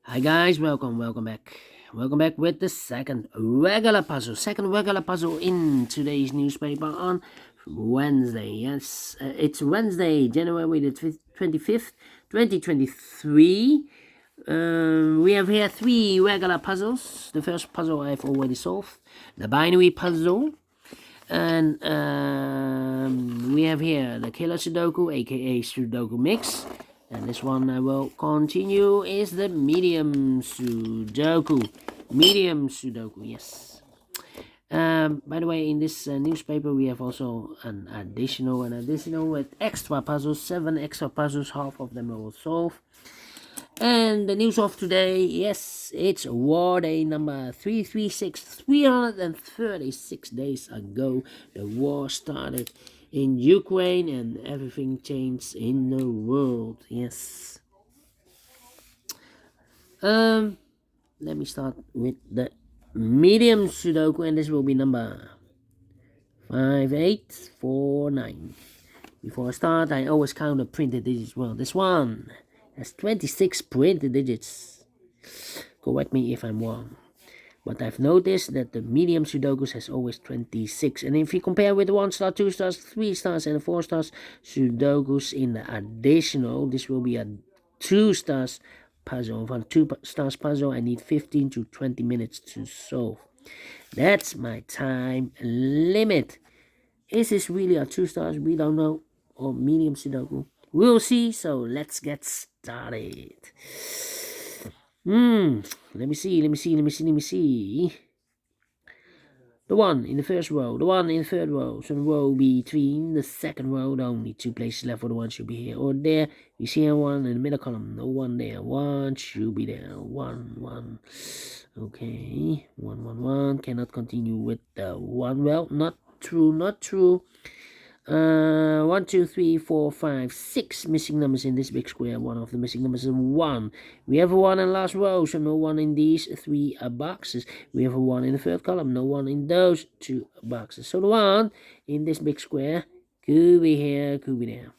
Hi guys, welcome back. Welcome back with the second regular puzzle. Second regular puzzle in today's newspaper on Wednesday. Yes, it's Wednesday, January the 25th, 2023. We have here three regular puzzles. The first puzzle I've already solved, the binary puzzle. And we have here the killer Sudoku, aka Sudoku Mix. And this one I will continue is the Medium Sudoku. Medium Sudoku, yes. By the way, in this newspaper we have also an additional with extra puzzles, 7 extra puzzles, half of them I will solve. And the news of today, yes, it's war day number 336. 336 days ago, the war started in Ukraine and everything changed in the world. Yes. Let me start with the medium Sudoku, and this will be number 5849. Before I start, I always count the printed digits. Well, this one has 26 printed digits. Correct me if I'm wrong. But I've noticed that the medium Sudokus has always 26. And if you compare with the 1 star, 2 stars, 3 stars, and the 4 stars Sudokus in the additional, this will be a 2 stars puzzle. For a 2 stars puzzle, I need 15 to 20 minutes to solve. That's my time limit. Is this really a 2 stars? We don't know. Or medium Sudoku? We'll see. So let's get started. Let me see. The one in the first row, the one in the third row. So the row between the second row, the only 2 places left for the one should be here or there. You see one in the middle column, no one there. One should be there. One. Okay, one. Cannot continue with the one. Well, not true. 1, 2, 3, 4, 5, 6 missing numbers in this big square. One of the missing numbers is 1. We have a 1 in the last row, so no 1 in these 3 boxes. We have a 1 in the third column, no 1 in those 2 boxes. So the 1 in this big square could be here, could be there.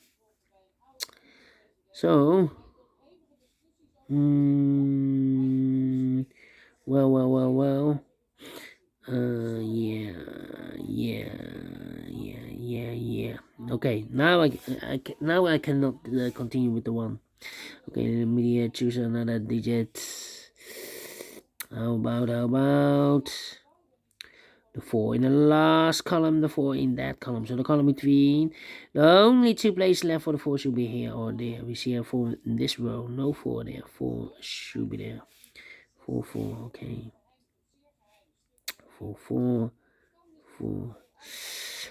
So, well. Yeah. Okay, now I cannot continue with the 1. Okay, let me choose another digit. How about the 4 in the last column, the 4 in that column. So the column between, the only 2 places left for the 4 should be here or there. We see a 4 in this row, no 4 there. 4 should be there. 4, okay. 4.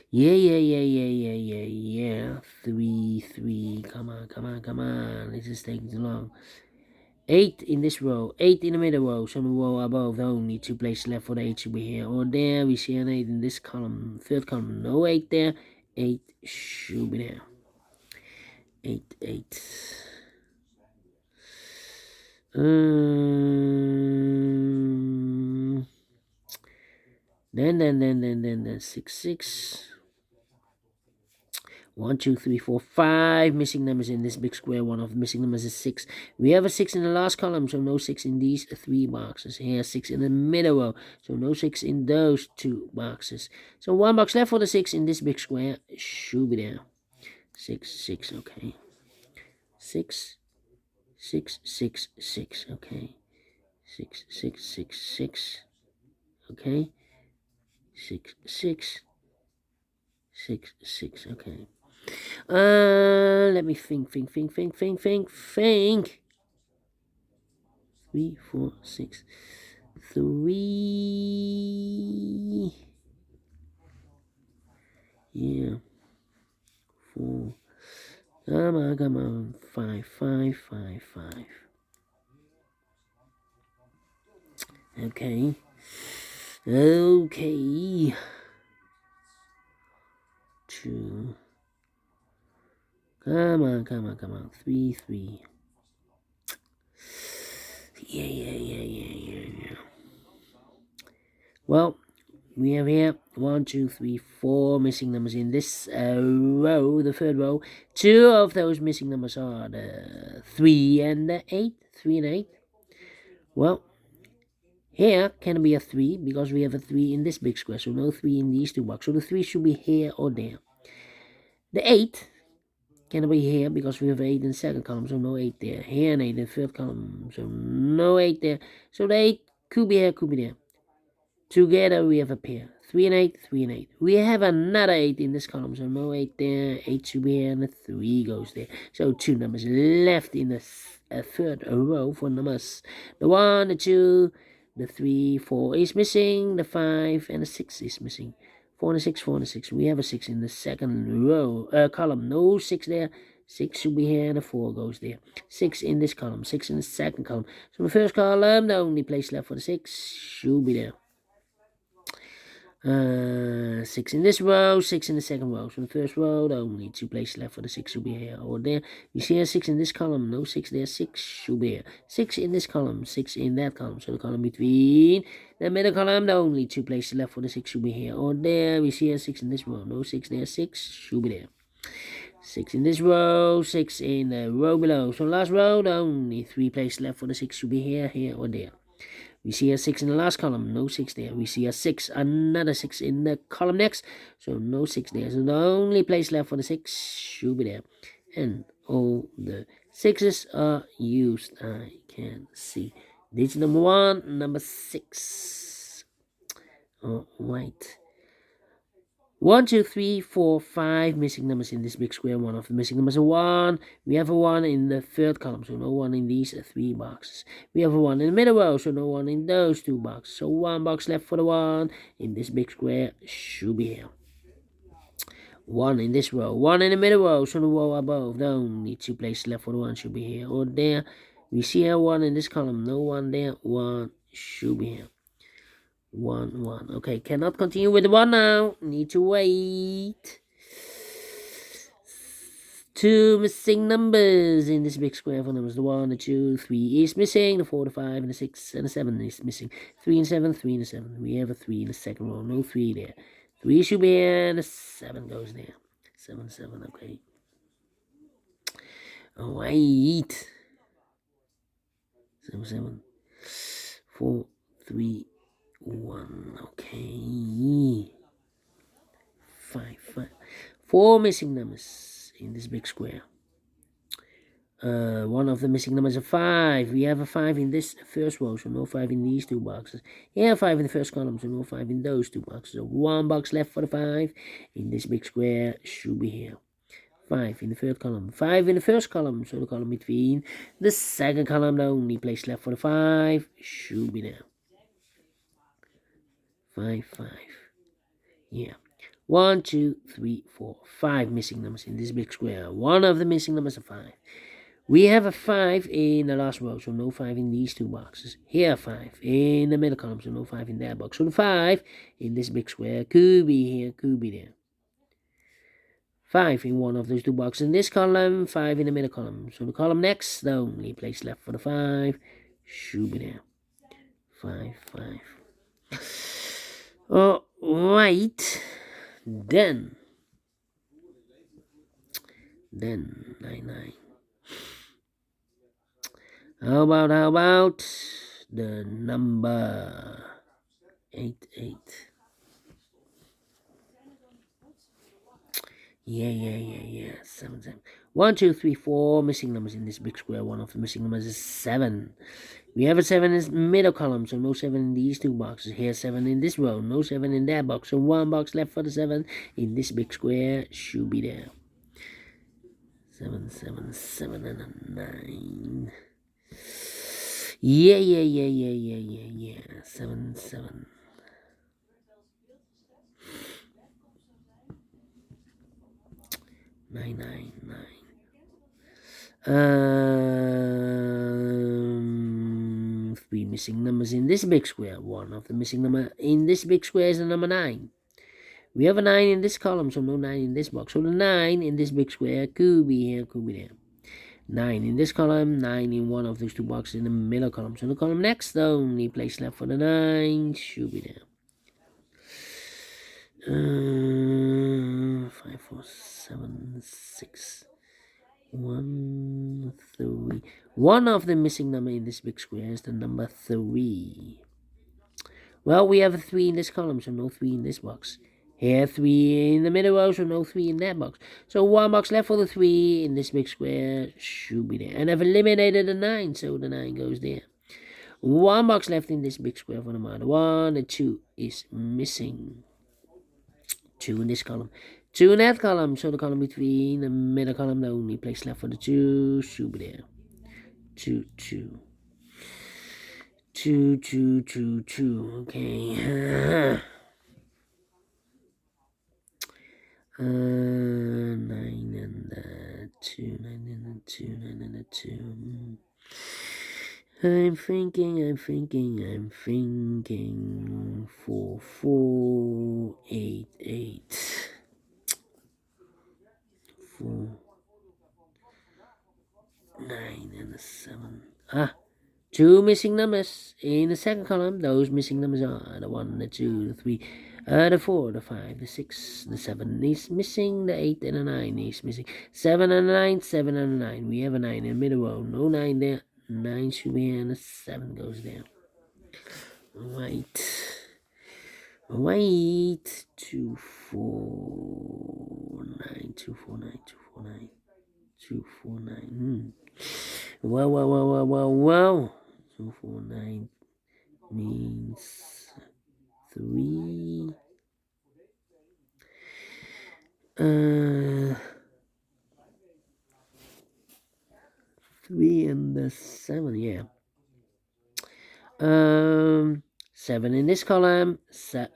Yeah. 3. Come on. This is taking too long. 8 in this row, 8 in the middle row, so the row above, only 2 places left for the 8 should be here or there. We see an 8 in this column, third column, no 8 there. 8 should be there. 8. Then 6. 1, 2, 3, 4, 5 missing numbers in this big square. One of the missing numbers is 6. We have a 6 in the last column, so no 6 in these 3 boxes. Here, 6 in the middle row, so no 6 in those 2 boxes. So 1 box left for the 6 in this big square. Should be there. 6, okay. 6, okay. 6, okay. 6, okay. Let me think. 3, 4, 6. 3. Yeah. 4. Come on. 5. Okay. 2. Come on. 3. Yeah. Well, we have here 1, 2, 3, 4 missing numbers in this row, the third row. 2 of those missing numbers are the 3 and the 8. 3 and 8. Well, here can be a 3 because we have a 3 in this big square, so no 3 in these two boxes. So the 3 should be here or there. The 8 can be here because we have 8 in the second column, so no 8 there. Here and 8 in the third column, so no 8 there. So the 8 could be here, could be there. Together we have a pair. 3 and 8, 3 and 8. We have another 8 in this column, so no 8 there. 8 should be here, and the 3 goes there. So 2 numbers left in the third row for numbers. The 1, the 2, the 3, 4 is missing. The 5 and the 6 is missing. 4 and a 6, 4 and a 6. We have a 6 in the second row column. No 6 there. 6 should be here, and the 4 goes there. 6 in this column, 6 in the second column. So the first column, the only place left for the 6 should be there. 6 in this row, 6 in the second row. So the first row, the only 2 places left for the 6 should be here or there. You see a 6 in this column, no 6 there, 6 should be here. 6 in this column, 6 in that column. So the column between the middle column, the only 2 places left for the 6 should be here or there. We see a 6 in this row, no 6 there, 6 should be there. 6 in this row, 6 in the row below. So last row, the only 3 places left for the 6 should be here, here or there. We see a 6 in the last column, no 6 there. We see a 6, another 6 in the column next, so no 6 there. So the only place left for the 6 should be there. And all the 6s are used, I can see. Digit number 1, number 6. Alright. 1, 2, 3, 4, 5 missing numbers in this big square. One of the missing numbers is 1. We have a 1 in the third column, so no 1 in these 3 boxes. We have a 1 in the middle row, so no 1 in those 2 boxes. So 1 box left for the 1 in this big square should be here. 1 in this row, 1 in the middle row, so the row above. The only 2 places left for the 1 should be here or there. We see a 1 in this column, no 1 there. 1 should be here. 1, 1. Okay, cannot continue with the 1 now. Need to wait. 2 missing numbers in this big square for numbers. The 1, the 2, 3 is missing. The 4, the 5, and the 6, and the 7 is missing. 3 and 7, 3 and 7. We have a 3 in the second row. No 3 there. 3 should be here, and the 7 goes there. 7, 7, okay. Alright. 7, 7. 4, 3, 1, okay. 5, 5. 4 missing numbers in this big square. One of the missing numbers is 5. We have a 5 in this first row, so no 5 in these 2 boxes. Here, 5 in the first column, so no 5 in those 2 boxes. So 1 box left for the 5 in this big square should be here. 5 in the third column, 5 in the first column, so the column between the second column, the only place left for the 5 should be there. 5, 5. Yeah. 1, 2, 3, 4, 5 missing numbers in this big square. One of the missing numbers is 5. We have a 5 in the last row, so no 5 in these 2 boxes. Here, 5 in the middle column, so no 5 in that box. So the 5 in this big square could be here, could be there. 5 in one of those 2 boxes in this column, 5 in the middle column. So the column next, the only place left for the 5 should be there. 5, 5. Alright. Then 9, 9. How about the number 8, 8? Yeah. 7, 7. 1, 2, 3, 4 missing numbers in this big square. One of the missing numbers is 7. We have a 7 in the middle column, so no 7 in these 2 boxes. Here, 7 in this row, no 7 in that box. So 1 box left for the 7 in this big square should be there. 7, 7, 7 and a 9. Yeah. 7, 7. 9, 9, 9. 3 missing numbers in this big square. One of the missing number in this big square is the number 9. We have a 9 in this column, so no 9 in this box. So the 9 in this big square could be here, could be there. 9 in this column, 9 in one of those 2 boxes in the middle column. So the column next, the only place left for the 9 should be there. 5, 4, 7, 6. 1, 3. One of the missing number in this big square is the number 3. Well, we have a 3 in this column, so no 3 in this box. Here, 3 in the middle row, so no 3 in that box. So 1 box left for the 3 in this big square should be there. And I've eliminated the 9, so the 9 goes there. 1 box left in this big square for the mother. 1, the 2 is missing. 2 in this column. 2 in that column, so the column between the middle column, the only place left for the 2 should be there. 2, 2. 2, 2, 2, 2. Okay. 9 and 2, 9 and 2, 9 and 2. I'm thinking. 4, 4, 8, 8. 4, 9 and 7. 2 missing numbers in the second column. Those missing numbers are the 1, the 2, the 3, the 4, the 5, the 6, the 7 is missing, the 8 and the 9 is missing. 7 and 9, 7 and 9. We have a 9 in the middle row. No 9 there. 9 should be here and the 7 goes there. Wait. 2, 4, 9, 2, 4, 9, 2, 4, 9. 2, 4, 9. Well. 2, 4, 9 means 3. 3 and the 7, yeah. 7 in this column.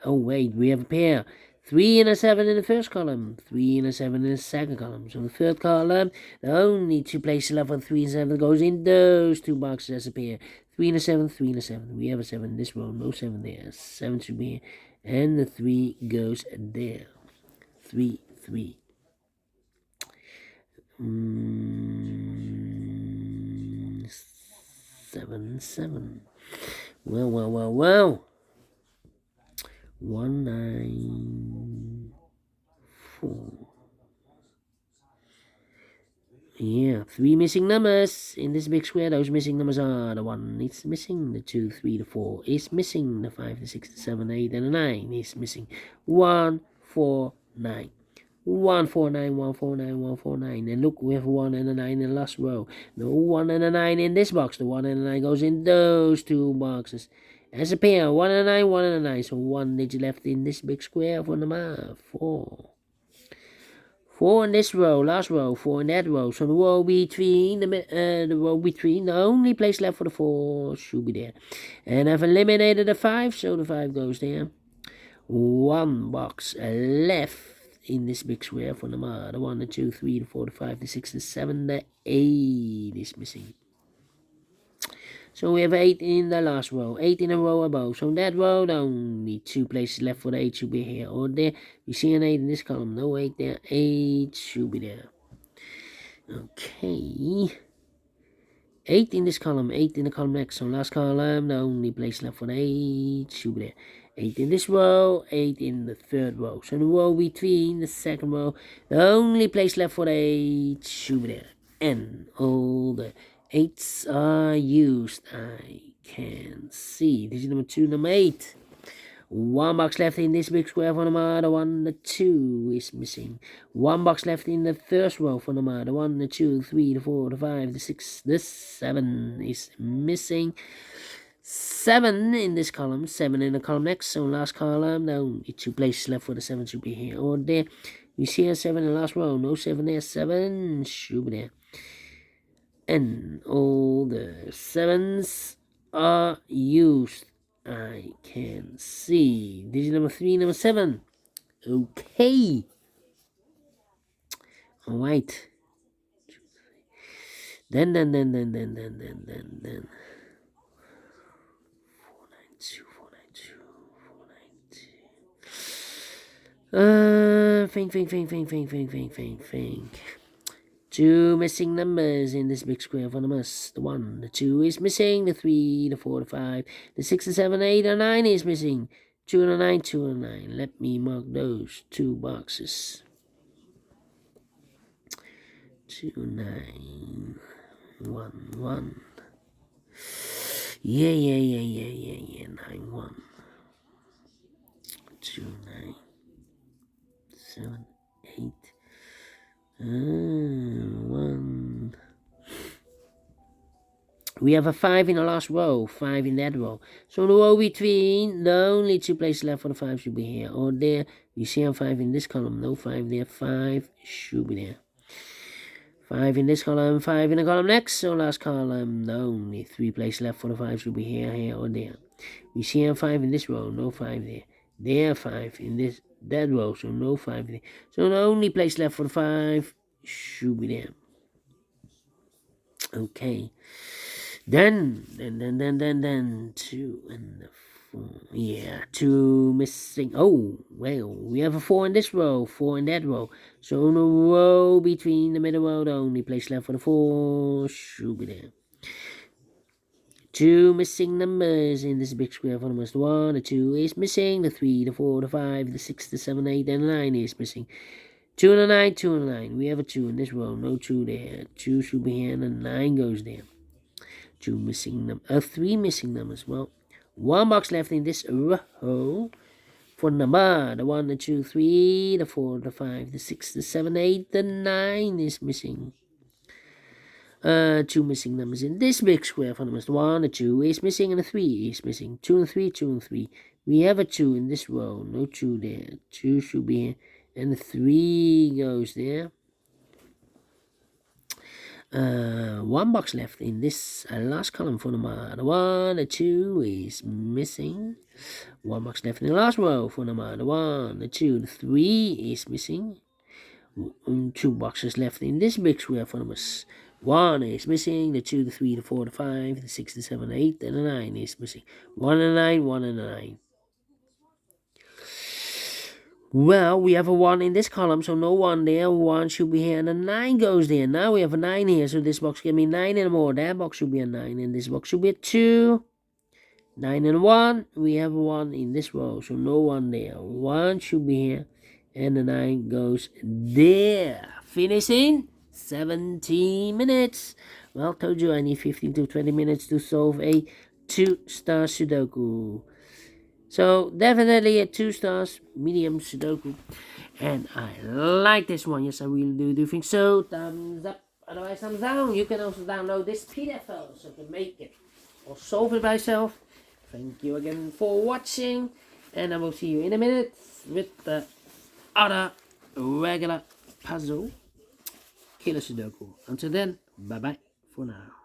Oh wait, we have a pair. 3 and a 7 in the first column. 3 and a 7 in the second column. So the third column, the only 2 places left for 3 and 7 goes in those 2 boxes as a pair. 3 and a 7, 3 and a 7. We have a 7 in this row, no 7 there. 7 should be here. And the 3 goes there. 3, 3. 7, 7. Well. 1, 9, 4. Yeah, 3 missing numbers in this big square. Those missing numbers are the 1 is missing, the 2, 3, the 4 is missing, the 5, the 6, the 7, 8, and the 9 is missing. 1, 4, 9. 1, 4, 9, 1, 4, 9, 1, 4, 9. And look, we have 1 and a 9 in the last row. No 1 and a 9 in this box. The 1 and a 9 goes in those 2 boxes. As a pair, 1 and a 9, 1 and a 9. So 1 digit left in this big square for number 4. 4 in this row, last row, 4 in that row. So the row between, the only place left for the 4 should be there. And I've eliminated the 5, so the 5 goes there. 1 box left in this big square for number the 1, the 2, 3, the 4, the 5, the 6, the 7, the 8 is missing. So we have 8 in the last row, 8 in a row above. So in that row, the only 2 places left for the 8 should be here or there. You see an 8 in this column, no 8 there, 8 should be there. Okay. 8 in this column, 8 in the column next. So last column, the only place left for the 8 should be there. 8 in this row, 8 in the third row. So the row between the second row, the only place left for the 8 should be there. And all the 8s are used. I can see. This is number 2, number 8. 1 box left in this big square for number 1, the 2 is missing. 1 box left in the first row for number 1, the 2, 3, the 4, the 5, the 6, the 7 is missing. 7 in this column, 7 in the column next. So last column, the only 2 places left for the 7 should be here or there. You see a 7 in the last row, no 7 there, 7 should be there. And all the 7s are used. I can see. This is number 3, number 7. Okay. All right. Then. 492. Think. 2 missing numbers in this big square for numbers. The 1, the 2 is missing. The 3, the 4, the 5, the 6, the 7, 8, and 9 is missing. 2 and a 9, 2 and a 9. Let me mark those 2 boxes. 2, 9, 1, 1. Yeah. 9, 1, 2, 9, 7, 8. 1. We have a 5 in the last row, 5 in that row. So the row between, the only 2 places left for the 5 should be here or there. We see a 5 in this column, no 5 there, 5 should be there. 5 in this column, 5 in the column next. So last column, the only 3 places left for the 5 should be here or there. We see a 5 in this row, no 5 there. There 5 in that row, so no 5 there. So the only place left for the 5 should be there. Okay. Then 2 and the 4. Yeah, 2 missing. Oh, well, we have a 4 in this row, 4 in that row. So in the row between the middle row, the only place left for the 4 should be there. 2 missing numbers in this big square for us. The 1, the 2 is missing. The 3, the 4, the 5, the 6, the 7, 8, and the 9 is missing. 2 and a 9, 2 and a 9. We have a 2 in this row, no 2 there. 2 should be here, and the 9 goes there. 2 missing numbers, 3 missing numbers. Well, 1 box left in this row for number. The 1, the 2, 3, the 4, the 5, the 6, the 7, 8, the 9 is missing. 2 missing numbers in this big square for numbers. The 1, the 2 is missing, and the 3 is missing. 2 and 3, 2 and 3. We have a 2 in this row, no 2 there. 2 should be here, and the 3 goes there. 1 box left in this last column for number. The 1, the 2 is missing. 1 box left in the last row for number. The 1, the 2, the 3 is missing. 2 boxes left in this big square for numbers. 1 is missing. The 2, the 3, the 4, the 5, the 6, the 7, 8, and the 9 is missing. 1 and 9, 1 and 9. Well, we have a 1 in this column, so no 1 there. 1 should be here, and a 9 goes there. Now we have a 9 here, so this box can be 9 and more. That box should be a 9, and this box should be a 2. 9 and 1. We have a 1 in this row, so no 1 there. 1 should be here, and the 9 goes there. Finishing 17 minutes. Well, told you I need 15 to 20 minutes to solve a 2-star Sudoku. So definitely a 2 stars, medium Sudoku, and I like this one. Yes, I really do think so. Thumbs up, otherwise thumbs down. You can also download this PDF file so you can make it or solve it by yourself. Thank you again for watching, and I will see you in a minute with the other regular puzzle, killer Sudoku. Until then, bye bye for now.